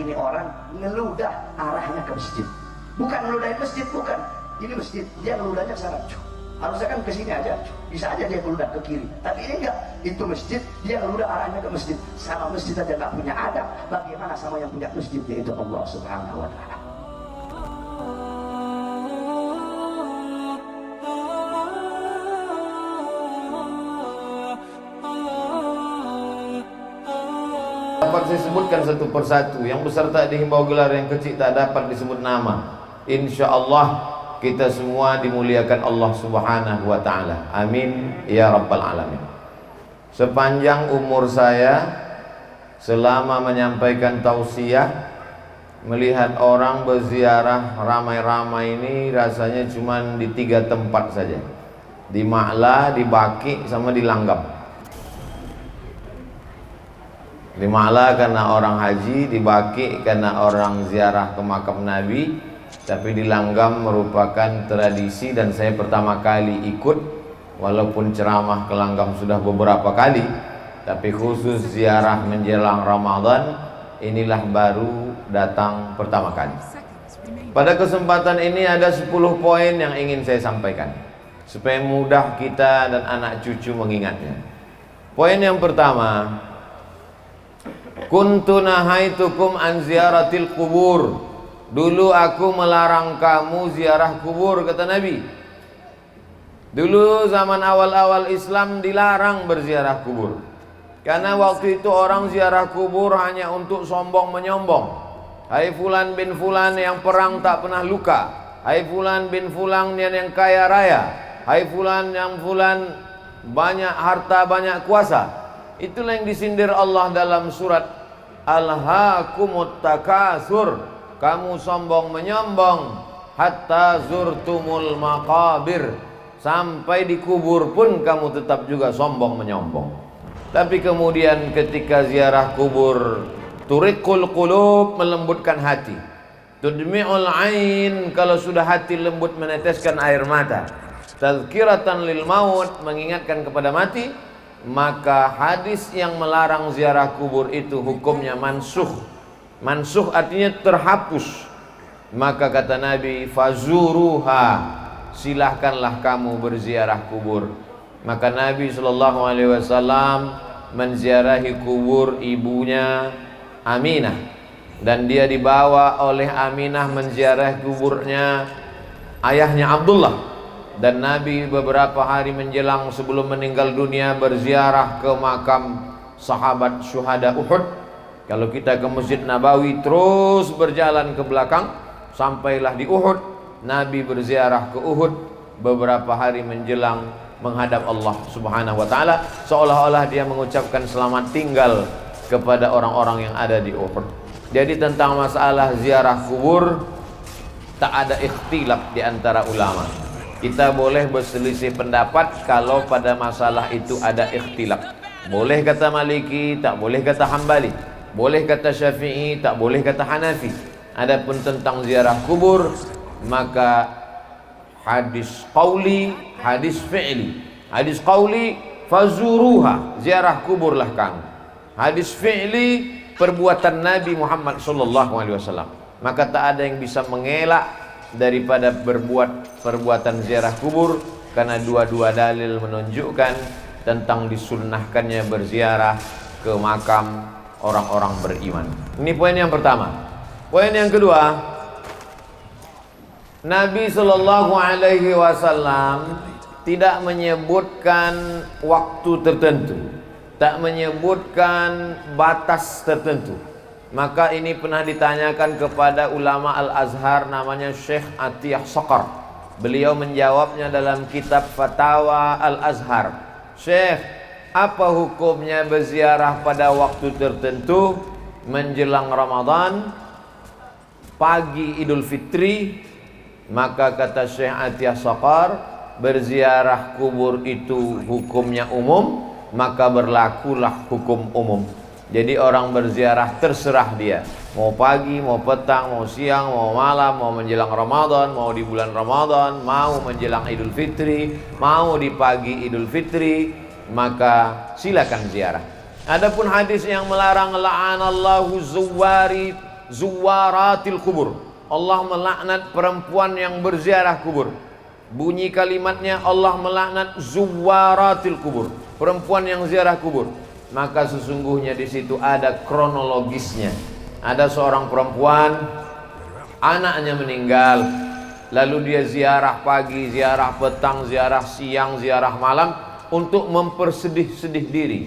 ini orang ngeludah arahnya ke masjid. Bukan ngeludahin masjid, bukan. Ini masjid, dia ngeludahnya ke sana. Harusnya kan ke sini aja. Bisa aja dia ngeludah ke kiri. Tapi ini enggak. Itu masjid, dia ngeludah arahnya ke masjid. Sama masjid aja nggak punya adab. Bagaimana sama yang punya masjid, yaitu Allah Subhanahu wa Ta'ala. Dapat saya sebutkan satu persatu. Yang besar tak dihimbau gelar, yang kecil tak dapat disebut nama. Insya Allah kita semua dimuliakan Allah Subhanahu wa Ta'ala. Amin ya Rabbal Alamin. Sepanjang umur saya, selama menyampaikan tausiah, melihat orang berziarah ramai-ramai ini, rasanya cuma di 3 tempat saja. Di Ma'la, di Baki, sama di Langgam. Di Ma'la karena orang haji, di Baki karena orang ziarah ke makam Nabi, tapi di Langgam merupakan tradisi dan saya pertama kali ikut, walaupun ceramah ke Langgam sudah beberapa kali, tapi khusus ziarah menjelang Ramadan inilah baru datang pertama kali. Pada kesempatan ini ada 10 poin yang ingin saya sampaikan supaya mudah kita dan anak cucu mengingatnya. Poin yang pertama, kuntu nahaitukum an ziaratil kubur. Dulu aku melarang kamu ziarah kubur, kata Nabi. Dulu zaman awal-awal Islam dilarang berziarah kubur. Karena waktu itu orang ziarah kubur hanya untuk sombong menyombong. Hai fulan bin fulan yang perang tak pernah luka. Hai fulan bin fulan yang kaya raya. Hai fulan yang fulan banyak harta, banyak kuasa. Itulah yang disindir Allah dalam surat Alhaakumut Takatsur. Kamu sombong menyombong hatta zurtumul maqabir. Sampai di kubur pun kamu tetap juga sombong menyombong. Tapi kemudian ketika ziarah kubur, turiqul qulub, melembutkan hati. Tudmi'ul ain, kalau sudah hati lembut meneteskan air mata. Tazkiratan lil maut, mengingatkan kepada mati. Maka hadis yang melarang ziarah kubur itu hukumnya mansukh. Mansukh artinya terhapus. Maka kata Nabi, fazuruha, silahkanlah kamu berziarah kubur. Maka Nabi SAW menziarahi kubur ibunya Aminah, dan dia dibawa oleh Aminah menziarahi kuburnya ayahnya Abdullah. Dan Nabi beberapa hari menjelang sebelum meninggal dunia berziarah ke makam sahabat syuhada Uhud. Kalau kita ke Masjid Nabawi terus berjalan ke belakang, sampailah di Uhud. Nabi berziarah ke Uhud beberapa hari menjelang menghadap Allah Subhanahu wa Ta'ala, seolah-olah dia mengucapkan selamat tinggal kepada orang-orang yang ada di Uhud. Jadi tentang masalah ziarah kubur tak ada ikhtilaf di antara ulama. Kita boleh berselisih pendapat kalau pada masalah itu ada ikhtilaf. Boleh kata Maliki, tak boleh kata Hambali. Boleh kata Syafi'i, tak boleh kata Hanafi. Adapun tentang ziarah kubur, maka hadis qauli, hadis fi'li. Hadis qauli, fazuruha, ziarah kuburlah kamu. Hadis fi'li, perbuatan Nabi Muhammad SAW. Maka tak ada yang bisa mengelak daripada berbuat perbuatan ziarah kubur, karena dua-dua dalil menunjukkan tentang disunnahkannya berziarah ke makam orang-orang beriman. Ini poin yang pertama. Poin yang kedua, Nabi SAW tidak menyebutkan waktu tertentu, tak menyebutkan batas tertentu. Maka ini pernah ditanyakan kepada ulama Al-Azhar namanya Syekh Atiyah Saqar. Beliau menjawabnya dalam kitab Fatawa Al-Azhar. Syekh, apa hukumnya berziarah pada waktu tertentu menjelang Ramadan, pagi Idul Fitri? Maka kata Syekh Atiyah Saqar, berziarah kubur itu hukumnya umum, maka berlakulah hukum umum. Jadi orang berziarah terserah dia, mau pagi, mau petang, mau siang, mau malam, mau menjelang Ramadan, mau di bulan Ramadan, mau menjelang Idul Fitri, mau di pagi Idul Fitri, maka silakan ziarah. Adapun hadis yang melarang la'anallahu zuwari zuwaratil kubur. Allah melaknat perempuan yang berziarah kubur. Bunyi kalimatnya, Allah melaknat zuwaratil kubur, perempuan yang ziarah kubur. Maka sesungguhnya di situ ada kronologisnya. Ada seorang perempuan, anaknya meninggal, lalu dia ziarah pagi, ziarah petang, ziarah siang, ziarah malam untuk mempersedih-sedih diri.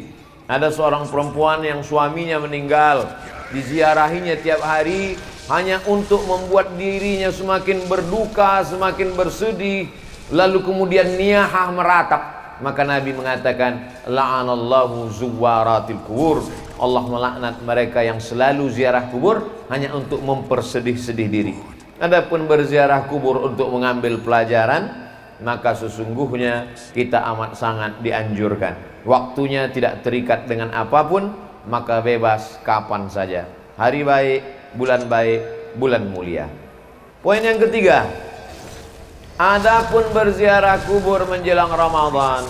Ada seorang perempuan yang suaminya meninggal, diziarahinya tiap hari hanya untuk membuat dirinya semakin berduka, semakin bersedih, lalu kemudian niyahah meratap. Maka Nabi mengatakan, la'anallahu zuwaratil kubur. Allah melaknat mereka yang selalu ziarah kubur hanya untuk mempersedih-sedih diri. Adapun berziarah kubur untuk mengambil pelajaran, maka sesungguhnya kita amat sangat dianjurkan. Waktunya tidak terikat dengan apapun, maka bebas kapan saja. Hari baik, bulan mulia. Poin yang ketiga, adapun berziarah kubur menjelang Ramadan,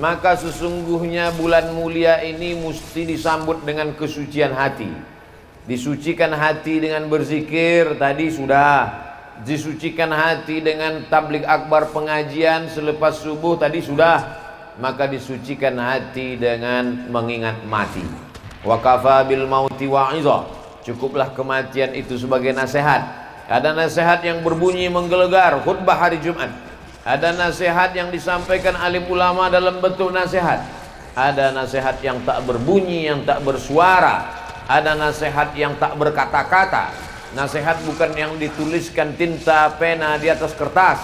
maka sesungguhnya bulan mulia ini mesti disambut dengan kesucian hati. Disucikan hati dengan berzikir, tadi sudah. Disucikan hati dengan tabligh akbar pengajian selepas subuh, tadi sudah. Maka disucikan hati dengan mengingat mati. Wa kafa bil mauti wa'idha. Cukuplah kematian itu sebagai nasihat. Ada nasihat yang berbunyi menggelegar, khutbah hari Jumat. Ada nasihat yang disampaikan alim ulama dalam bentuk nasihat. Ada nasihat yang tak berbunyi, yang tak bersuara. Ada nasihat yang tak berkata-kata. Nasihat bukan yang dituliskan tinta pena di atas kertas.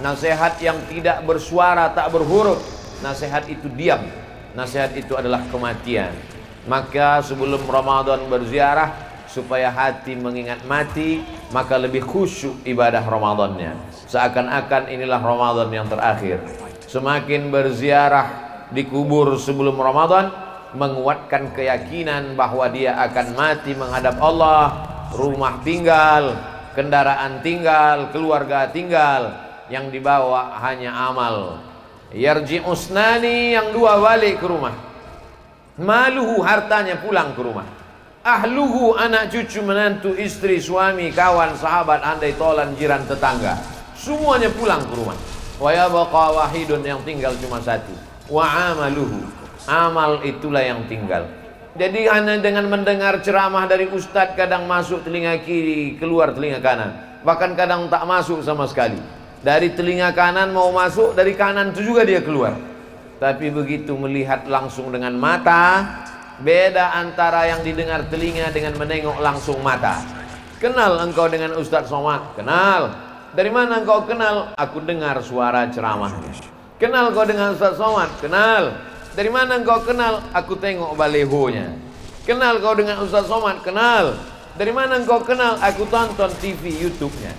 Nasihat yang tidak bersuara, tak berhuruf. Nasihat itu diam. Nasihat itu adalah kematian. Maka sebelum Ramadan berziarah, supaya hati mengingat mati, maka lebih khusyuk ibadah Ramadannya. Seakan-akan inilah Ramadan yang terakhir. Semakin berziarah di kubur sebelum Ramadan, menguatkan keyakinan bahwa dia akan mati menghadap Allah. Rumah tinggal, kendaraan tinggal, keluarga tinggal, yang dibawa hanya amal. Yarji usnani, yang dua balik ke rumah. Maluhu, hartanya pulang ke rumah. Ahluhu, anak cucu menantu istri suami kawan sahabat andai tolan jiran tetangga, semuanya pulang ke rumah. Wa yabqa wahidun, yang tinggal cuma satu. Wa amaluhu, amal itulah yang tinggal. Jadi hanya dengan mendengar ceramah dari ustadz, kadang masuk telinga kiri, keluar telinga kanan, bahkan kadang tak masuk sama sekali. Dari telinga kanan mau masuk, dari kanan itu juga dia keluar. Tapi begitu melihat langsung dengan mata, beda antara yang didengar telinga dengan menengok langsung mata. Kenal engkau dengan Ustadz Somad? Kenal. Dari mana engkau kenal? Aku dengar suara ceramahnya. Kenal kau dengan Ustadz Somad? Kenal. Dari mana engkau kenal? Aku tengok balehonya. Kenal kau dengan Ustadz Somad? Kenal. Dari mana engkau kenal? Aku tonton TV YouTube-nya.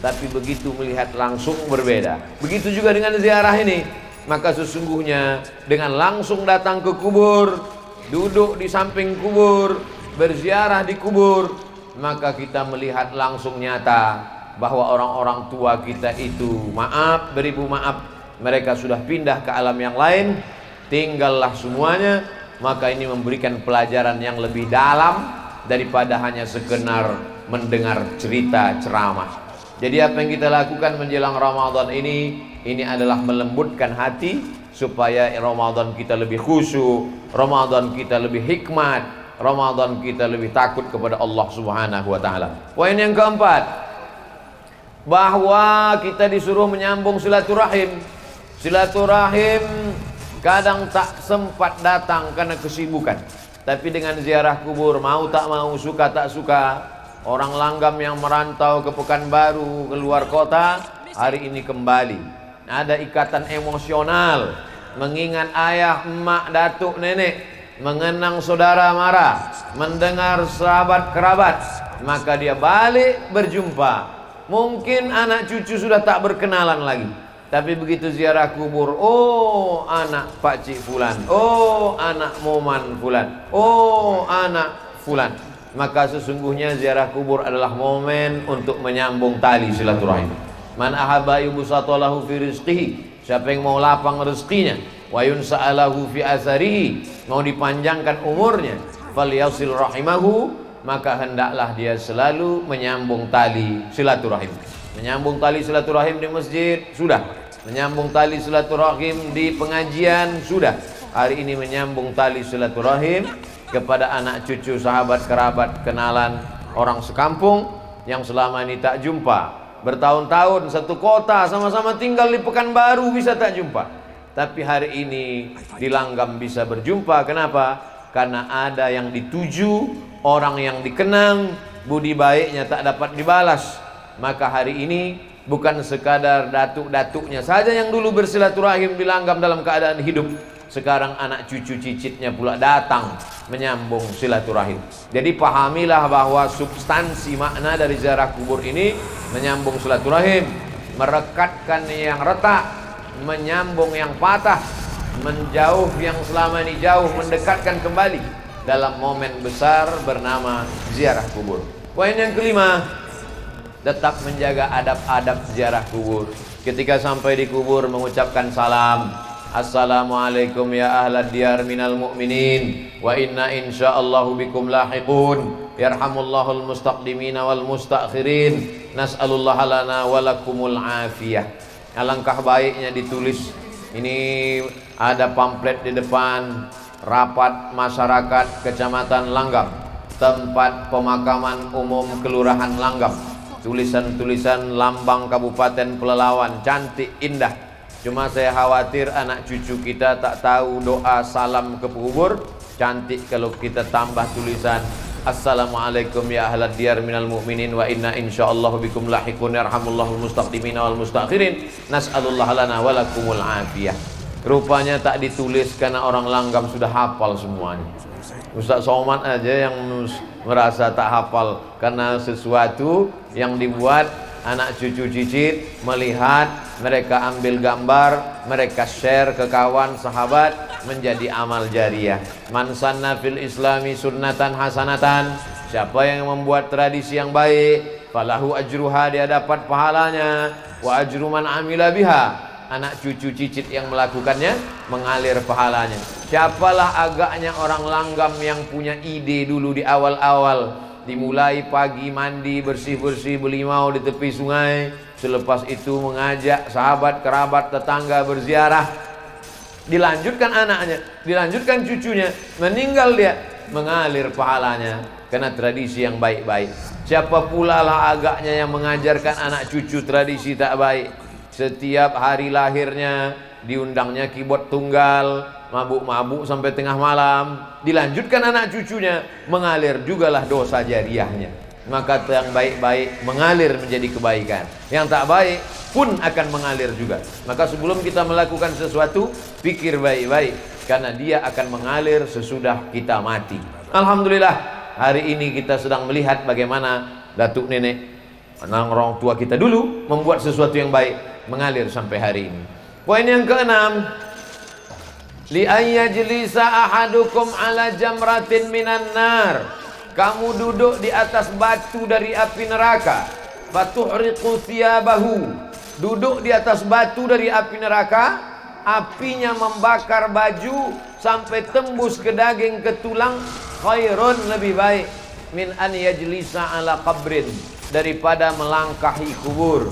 Tapi begitu melihat langsung berbeda. Begitu juga dengan ziarah ini. Maka sesungguhnya dengan langsung datang ke kubur, duduk di samping kubur, berziarah di kubur, maka kita melihat langsung nyata bahwa orang-orang tua kita itu, maaf beribu maaf, mereka sudah pindah ke alam yang lain, tinggallah semuanya. Maka ini memberikan pelajaran yang lebih dalam daripada hanya sekedar mendengar cerita ceramah. Jadi apa yang kita lakukan menjelang Ramadan ini adalah melembutkan hati supaya Ramadan kita lebih khusyuk, Ramadan kita lebih hikmat, Ramadan kita lebih takut kepada Allah Subhanahu wa taala. Poin yang keempat, bahwa kita disuruh menyambung silaturahim. Silaturahim kadang tak sempat datang karena kesibukan. Tapi dengan ziarah kubur, mau tak mau, suka tak suka, orang langgam yang merantau ke Pekanbaru, ke luar kota, hari ini kembali. Ada ikatan emosional, mengingat ayah, emak, datuk, nenek, mengenang saudara mara, mendengar sahabat kerabat, maka dia balik berjumpa. Mungkin anak cucu sudah tak berkenalan lagi, tapi begitu ziarah kubur, oh anak Pak Cik Fulan, oh anak Moman Fulan, oh anak Fulan. Maka sesungguhnya ziarah kubur adalah momen untuk menyambung tali silaturahim. Man ahabba yubsatalahu fi rizqihi, siapa yang mau lapang rezekinya, wa yunsa'alahu fi asarihi, mau dipanjangkan umurnya, falyasil rahimahu, maka hendaklah dia selalu menyambung tali silaturahim. Menyambung tali silaturahim di masjid, sudah. Menyambung tali silaturahim di pengajian, sudah. Hari ini menyambung tali silaturahim kepada anak cucu, sahabat, kerabat, kenalan, orang sekampung yang selama ini tak jumpa. Bertahun-tahun satu kota, sama-sama tinggal di Pekanbaru, bisa tak jumpa. Tapi hari ini di Langgam bisa berjumpa. Kenapa? Karena ada yang dituju, orang yang dikenang, budi baiknya tak dapat dibalas. Maka hari ini bukan sekadar datuk-datuknya saja yang dulu bersilaturahim di Langgam dalam keadaan hidup. Sekarang anak cucu cicitnya pula datang menyambung silaturahim. Jadi pahamilah bahwa substansi makna dari ziarah kubur ini menyambung silaturahim, merekatkan yang retak, menyambung yang patah, menjauh yang selama ini jauh, mendekatkan kembali dalam momen besar bernama ziarah kubur. Poin yang kelima, tetap menjaga adab-adab ziarah kubur. Ketika sampai di kubur mengucapkan salam. Assalamualaikum ya ahlad diyar minal mu'minin wa inna insyaallahu bikum lahiqun yarhamullahul mustaqdimina wal mustakhirin nas'alullah lana walakumul afiyah. Alangkah baiknya ditulis. Ini ada pamflet di depan rapat masyarakat Kecamatan Langgam, tempat pemakaman umum Kelurahan Langgam. Tulisan-tulisan lambang Kabupaten Pelalawan, cantik, indah. Cuma saya khawatir anak cucu kita tak tahu doa salam ke kubur. Cantik kalau kita tambah tulisan Assalamualaikum ya ahlad diyar minal mu'minin wa inna insyaallahu bikum lahiqun yarhamullahul mustaqdimina wal mustakhirin nas'alullah lana walakumul afiyah. Rupanya tak ditulis karena orang Langgam sudah hafal semuanya. Ustaz Somad aja yang merasa tak hafal karena sesuatu yang dibuat anak cucu cicit melihat, mereka ambil gambar, mereka share ke kawan sahabat, menjadi amal jariah. Man sanna fil islami sunnatan hasanatan, siapa yang membuat tradisi yang baik, falahu ajruha, dia dapat pahalanya, wa ajru man amila biha, anak cucu cicit yang melakukannya mengalir pahalanya. Siapalah agaknya orang Langgam yang punya ide dulu di awal-awal. Dimulai pagi mandi bersih-bersih berlimau di tepi sungai. Selepas itu mengajak sahabat, kerabat, tetangga berziarah. Dilanjutkan anaknya, dilanjutkan cucunya, meninggal dia, mengalir pahalanya karena tradisi yang baik-baik. Siapa pula lah agaknya yang mengajarkan anak cucu tradisi tak baik. Setiap hari lahirnya diundangnya keyboard tunggal, mabuk-mabuk sampai tengah malam. Dilanjutkan anak cucunya, mengalir jugalah dosa jariahnya. Maka yang baik-baik mengalir menjadi kebaikan, yang tak baik pun akan mengalir juga. Maka sebelum kita melakukan sesuatu, pikir baik-baik, karena dia akan mengalir sesudah kita mati. Alhamdulillah, hari ini kita sedang melihat bagaimana datuk nenek, orang tua kita dulu membuat sesuatu yang baik, mengalir sampai hari ini. Poin yang keenam, li ayyajlisa ahadukum ala jamratin minan nar. Kamu duduk di atas batu dari api neraka. Fatuhriqu thiyabahu. Duduk di atas batu dari api neraka, apinya membakar baju sampai tembus ke daging, ke tulang. Khairun, lebih baik, min an yajlisa ala qabrin, daripada melangkahi kubur.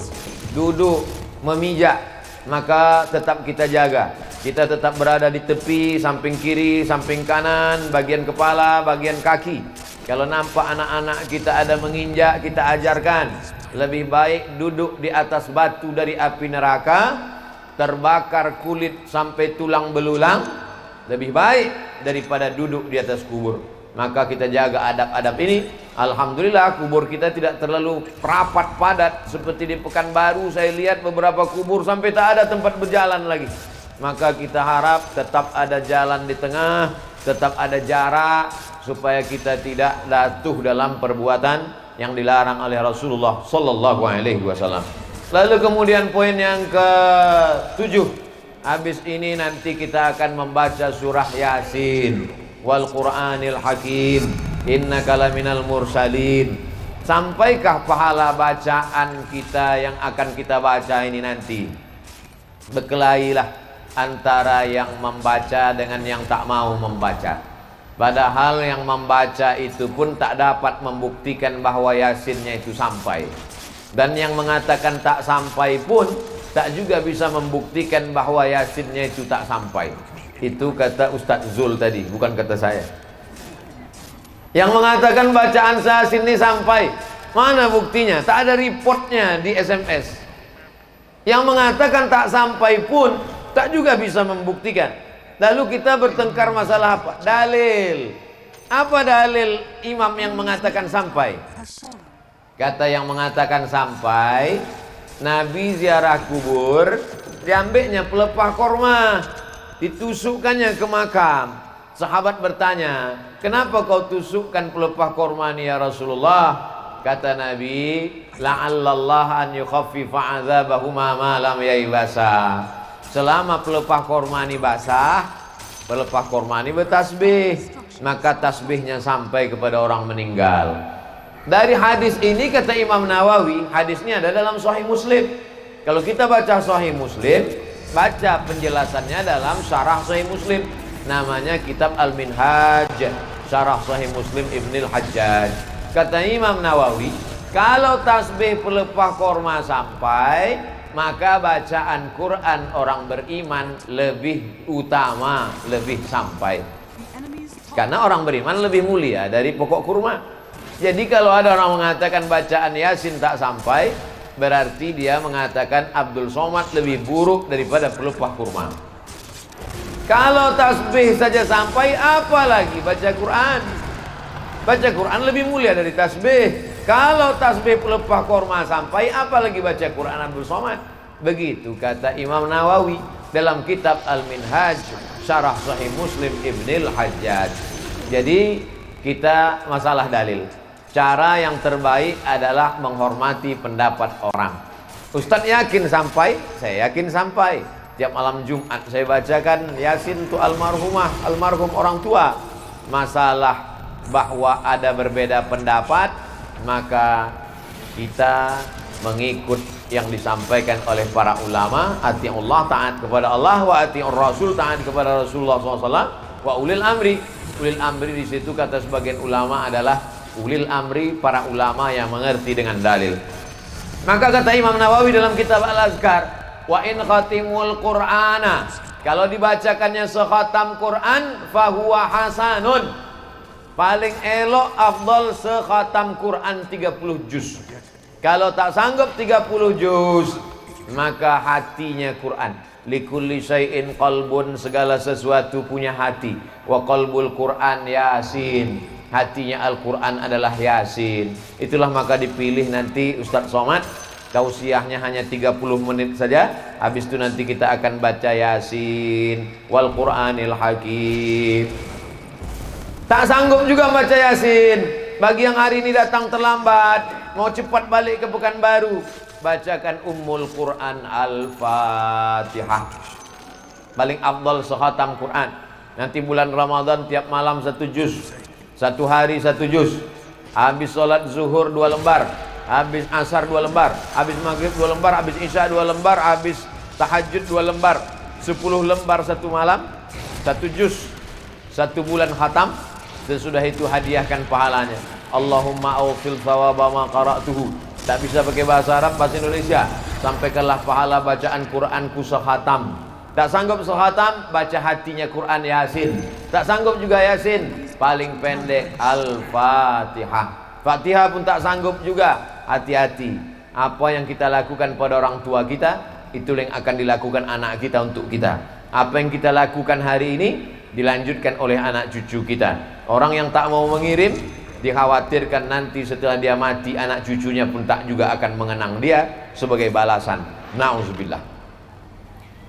Duduk memijak, maka tetap kita jaga. Kita tetap berada di tepi, samping kiri, samping kanan, bagian kepala, bagian kaki. Kalau nampak anak-anak kita ada menginjak, kita ajarkan. Lebih baik duduk di atas batu dari api neraka, terbakar kulit sampai tulang belulang, lebih baik daripada duduk di atas kubur. Maka kita jaga adab-adab ini. Alhamdulillah kubur kita tidak terlalu rapat padat. Seperti di Pekanbaru saya lihat beberapa kubur sampai tak ada tempat berjalan lagi. Maka kita harap tetap ada jalan di tengah, tetap ada jarak, supaya kita tidak jatuh dalam perbuatan yang dilarang oleh Rasulullah sallallahu alaihi wasallam. Lalu kemudian poin yang ke-7. Habis ini nanti kita akan membaca surah Yasin, wal Qur'anil Hakim, innaka laminal mursalin. Sampaikah pahala bacaan kita yang akan kita baca ini nanti? Berkelailah antara yang membaca dengan yang tak mau membaca. Padahal yang membaca itu pun tak dapat membuktikan bahwa Yasinnya itu sampai. Dan yang mengatakan tak sampai pun tak juga bisa membuktikan bahwa Yasinnya itu tak sampai. Itu kata Ustadz Zul tadi, bukan kata saya. Yang mengatakan bacaan Yasin ini sampai, mana buktinya? Tak ada reportnya di SMS. Yang mengatakan tak sampai pun tak juga bisa membuktikan. Lalu kita bertengkar masalah apa? Dalil. Apa dalil imam yang mengatakan sampai? Kata yang mengatakan sampai, Nabi ziarah kubur, diambilnya pelepah korma, ditusukkannya ke makam. Sahabat bertanya, kenapa kau tusukkan pelepah korma ini ya Rasulullah? Kata Nabi, la'allallah an yukhaffifa azabahuma ma lam yaibasa. Selama pelepah korma ini basah, pelepah korma ini bertasbih, maka tasbihnya sampai kepada orang meninggal. Dari hadis ini kata Imam Nawawi, hadisnya ada dalam Sahih Muslim. Kalau kita baca Sahih Muslim, baca penjelasannya dalam Syarah Sahih Muslim. Namanya kitab Al-Minhaj, Syarah Sahih Muslim Ibnul Hajjaj. Kata Imam Nawawi, kalau tasbih pelepah korma sampai, maka bacaan Quran orang beriman lebih utama, lebih sampai. Karena orang beriman lebih mulia dari pokok kurma. Jadi kalau ada orang mengatakan bacaan Yasin tak sampai, berarti dia mengatakan Abdul Somad lebih buruk daripada pelepah kurma. Kalau tasbih saja sampai, apalagi baca Quran? Baca Quran lebih mulia dari tasbih. Kalau tasbih pelepah korma sampai, apalagi baca Quran Abdul Somad. Begitu kata Imam Nawawi dalam kitab Al-Minhaj, Syarah Sahih Muslim Ibnul Hajjaj. Jadi kita masalah dalil. Cara yang terbaik adalah menghormati pendapat orang. Ustadz yakin sampai, saya yakin sampai. Tiap malam Jumat saya bacakan Yasin untuk almarhumah, almarhum orang tua. Masalah bahwa ada berbeda pendapat, maka kita mengikut yang disampaikan oleh para ulama. Ati'ullah, taat kepada Allah, wa ati'ur rasul, taat kepada Rasulullah SAW, wa ulil amri. Ulil amri di situ kata sebagian ulama adalah ulil amri, para ulama yang mengerti dengan dalil. Maka kata Imam Nawawi dalam kitab Al-Azkar, wa in khatimul Qur'ana, kalau dibacakannya sekhatam Quran, fahuwa hasanun, paling elok afdal sekhatam Quran 30 juz. Kalau tak sanggup 30 juz, maka hatinya Quran. Likulli syai'in qalbun, segala sesuatu punya hati. Wa qalbul Quran Yasin, hatinya Al-Quran adalah Yasin. Itulah maka dipilih nanti Ustadz Somad, tausiahnya hanya 30 menit saja. Habis itu nanti kita akan baca Yasin wal Quranil Hakim. Tak sanggup juga baca Yasin, bagi yang hari ini datang terlambat, mau cepat balik ke Pekanbaru, bacakan Ummul Quran Al-Fatihah. Paling afdal sekhatam Quran. Nanti bulan Ramadan tiap malam 1 juz, 1 hari 1 juz. Habis sholat zuhur 2 lembar, habis asar 2 lembar, habis maghrib 2 lembar, habis isya 2 lembar, habis tahajud 2 lembar. 10 lembar 1 malam, 1 juz, 1 bulan khatam. Sesudah itu hadiahkan pahalanya. Allahumma awfil thawaba ma qara'tuhu. Tak bisa pakai bahasa Arab, bahasa Indonesia. Sampaikanlah pahala bacaan Quranku sekhatam. Tak sanggup sekhatam, baca hatinya Quran Yasin. Tak sanggup juga Yasin, paling pendek Al-Fatihah. Fatihah pun tak sanggup juga, hati-hati. Apa yang kita lakukan pada orang tua kita, itu yang akan dilakukan anak kita untuk kita. Apa yang kita lakukan hari ini, dilanjutkan oleh anak cucu kita. Orang yang tak mau mengirim, dikhawatirkan nanti setelah dia mati, anak cucunya pun tak juga akan mengenang dia sebagai balasan. Na'udzubillah.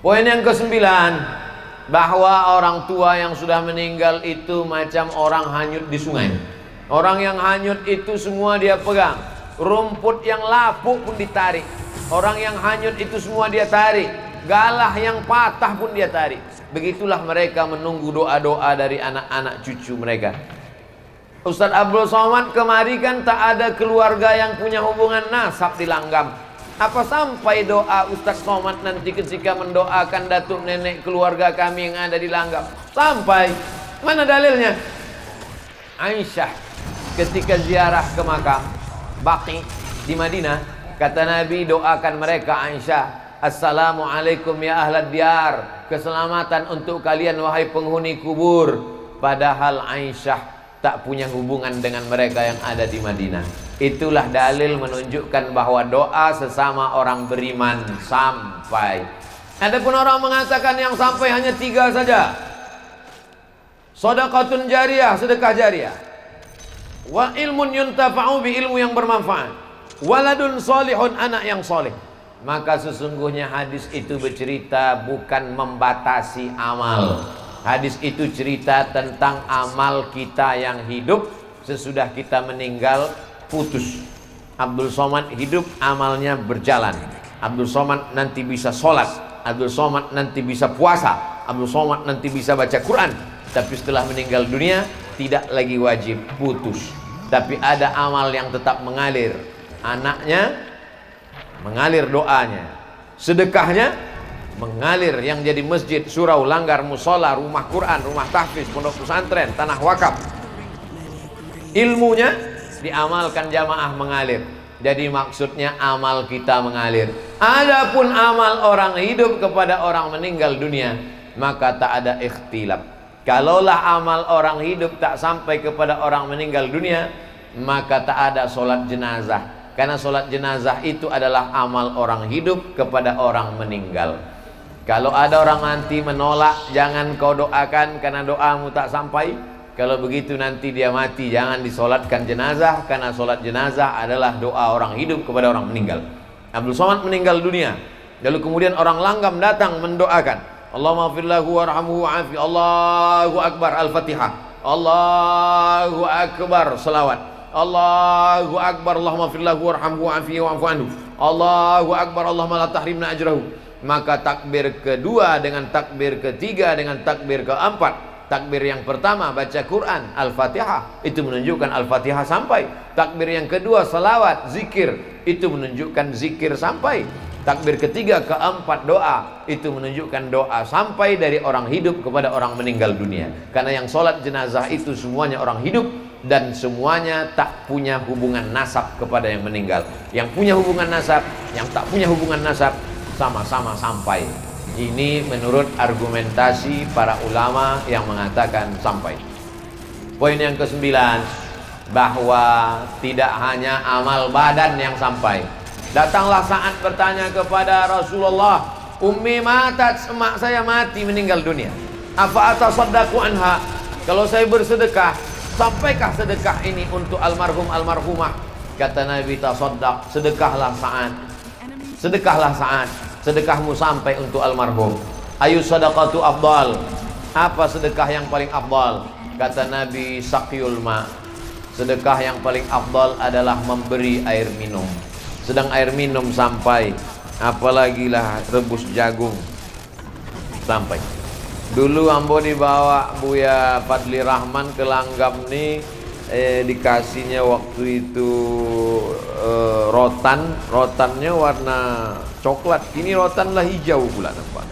Poin yang ke-9, bahwa orang tua yang sudah meninggal itu macam orang hanyut di sungai. Orang yang hanyut itu semua dia pegang. Rumput yang lapuk pun ditarik. Orang yang hanyut itu semua dia tarik. Galah yang patah pun dia tarik. Begitulah mereka menunggu doa-doa dari anak-anak cucu mereka. Ustadz Abdul Somad kemari kan tak ada keluarga yang punya hubungan nasab di Langgam. Apa sampai doa Ustadz Somad nanti ketika mendoakan datuk nenek keluarga kami yang ada di Langgam? Sampai. Mana dalilnya? Aisyah ketika ziarah ke makam Baqi di Madinah, kata Nabi, doakan mereka Aisyah, assalamualaikum ya ahlad diyar, keselamatan untuk kalian wahai penghuni kubur. Padahal Aisyah tak punya hubungan dengan mereka yang ada di Madinah. Itulah dalil menunjukkan bahwa doa sesama orang beriman sampai. Adapun orang mengatakan yang sampai hanya 3 saja. Shadaqatun jariyah, sedekah jariyah. Wa ilmun yuntafa'u bi, ilmu yang bermanfaat. Waladun solihun, anak yang soleh. Maka sesungguhnya hadis itu bercerita bukan membatasi amal. Hadis itu cerita tentang amal kita yang hidup, sesudah kita meninggal putus. Abdul Somad hidup, amalnya berjalan. Abdul Somad nanti bisa sholat, Abdul Somad nanti bisa puasa, Abdul Somad nanti bisa baca Quran. Tapi setelah meninggal dunia tidak lagi wajib, putus. Tapi ada amal yang tetap mengalir. Anaknya mengalir doanya, sedekahnya mengalir, yang jadi masjid, surau, langgar, musola, rumah Quran, rumah tahfiz, pondok pesantren, tanah wakaf. Ilmunya diamalkan jamaah, mengalir. Jadi maksudnya amal kita mengalir. Adapun amal orang hidup kepada orang meninggal dunia, maka tak ada ikhtilaf. Kalaulah amal orang hidup tak sampai kepada orang meninggal dunia, maka tak ada solat jenazah. Karena solat jenazah itu adalah amal orang hidup kepada orang meninggal. Kalau ada orang nanti menolak, jangan kau doakan karena doamu tak sampai. Kalau begitu nanti dia mati, jangan disolatkan jenazah, karena solat jenazah adalah doa orang hidup kepada orang meninggal. Abdul Somad meninggal dunia, lalu kemudian orang langgam datang mendoakan, Allahumma ighfir lahu warhamhu wa'afi, Allahu Akbar, Al-Fatihah, Allahu Akbar, salawat, Allahu Akbar, Allahumma ighfir lahu warhamhu wa'afi wa'fu anhu, Allahu Akbar, Allahumma la tahrimna ajrahu. Maka takbir kedua dengan takbir ketiga dengan takbir keempat, takbir yang pertama baca Quran, Al-Fatihah, itu menunjukkan Al-Fatihah sampai. Takbir yang kedua salawat, zikir, itu menunjukkan zikir sampai. Takbir ketiga keempat doa, itu menunjukkan doa sampai dari orang hidup kepada orang meninggal dunia. Karena yang sholat jenazah itu semuanya orang hidup, dan semuanya tak punya hubungan nasab kepada yang meninggal. Yang punya hubungan nasab, yang tak punya hubungan nasab, sama-sama sampai. Ini menurut argumentasi para ulama yang mengatakan sampai. Poin yang ke-9, bahwa tidak hanya amal badan yang sampai. Datanglah saat bertanya kepada Rasulullah, ummi matat, emak saya mati meninggal dunia, apa atasaddaqu anha, kalau saya bersedekah, sampaikah sedekah ini untuk almarhum almarhumah? Kata Nabi, tasaddaq, sedekahlah saat, sedekahlah saat, sedekahmu sampai untuk almarhum. Ayu sadaqatu afdal, apa sedekah yang paling afdal? Kata Nabi, saqyul ma, sedekah yang paling afdal adalah memberi air minum. Sedang air minum sampai, apalagi lah rebus jagung sampai. Dulu ambo dibawa Buya Fadli Rahman ke Langgam nih, dikasihnya waktu itu rotannya warna coklat, ini rotan lah hijau pula nampak.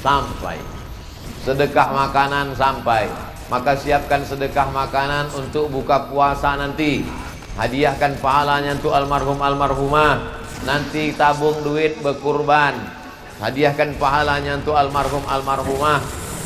Sampai sedekah makanan sampai, maka siapkan sedekah makanan untuk buka puasa nanti. Hadiahkan pahalanya untuk almarhum almarhumah. Nanti tabung duit berkurban, hadiahkan pahalanya untuk almarhum almarhumah.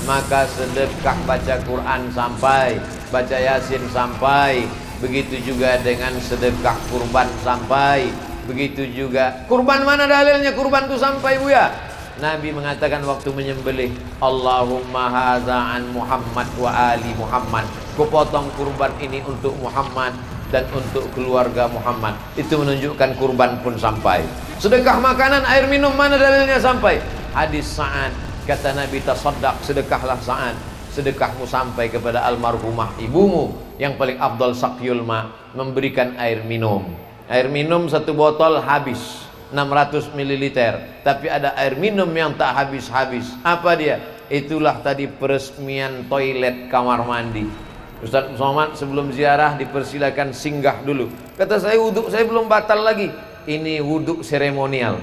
Maka sedekah baca Quran sampai, baca Yasin sampai. Begitu juga dengan sedekah kurban sampai. Begitu juga kurban, mana dalilnya kurban itu sampai Buya? Nabi mengatakan waktu menyembelih, Allahumma hadza an Muhammad wa ali Muhammad, kupotong kurban ini untuk Muhammad dan untuk keluarga Muhammad. Itu menunjukkan kurban pun sampai. Sedekah makanan, air minum, mana dalilnya sampai? Hadis Sa'ad, kata Nabi, tasaddaq, sedekahlah Sa'ad, sedekahmu sampai kepada almarhumah ibumu. Yang paling afdal saqyul ma, memberikan air minum. Air minum satu botol habis 600 ml, tapi ada air minum yang tak habis-habis. Apa dia? Itulah tadi peresmian toilet kamar mandi. Ustaz Somad sebelum ziarah dipersilakan singgah dulu. Kata saya, wudhu saya belum batal lagi. Ini wudhu seremonial.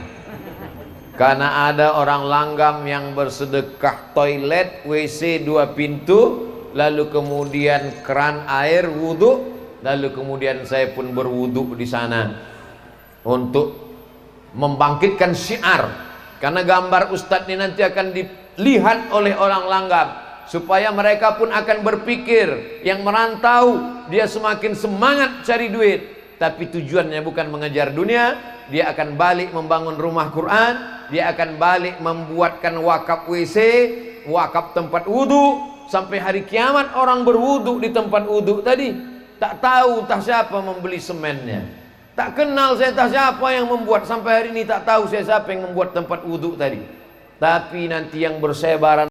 Karena ada orang Langgam yang bersedekah toilet WC 2 pintu, lalu kemudian keran air wudhu, lalu kemudian saya pun berwudhu di sana untuk membangkitkan syiar, karena gambar Ustadz ini nanti akan dilihat oleh orang langgam, supaya mereka pun akan berpikir yang merantau dia semakin semangat cari duit, tapi tujuannya bukan mengejar dunia. Dia akan balik membangun rumah Quran, dia akan balik membuatkan wakaf WC, wakaf tempat wudhu, sampai hari kiamat orang berwudhu di tempat wudhu tadi. Tak tahu entah siapa membeli semennya, tak kenal saya entah siapa yang membuat, sampai hari ini tak tahu saya siapa yang membuat tempat wudhu tadi. Tapi nanti yang bersebaran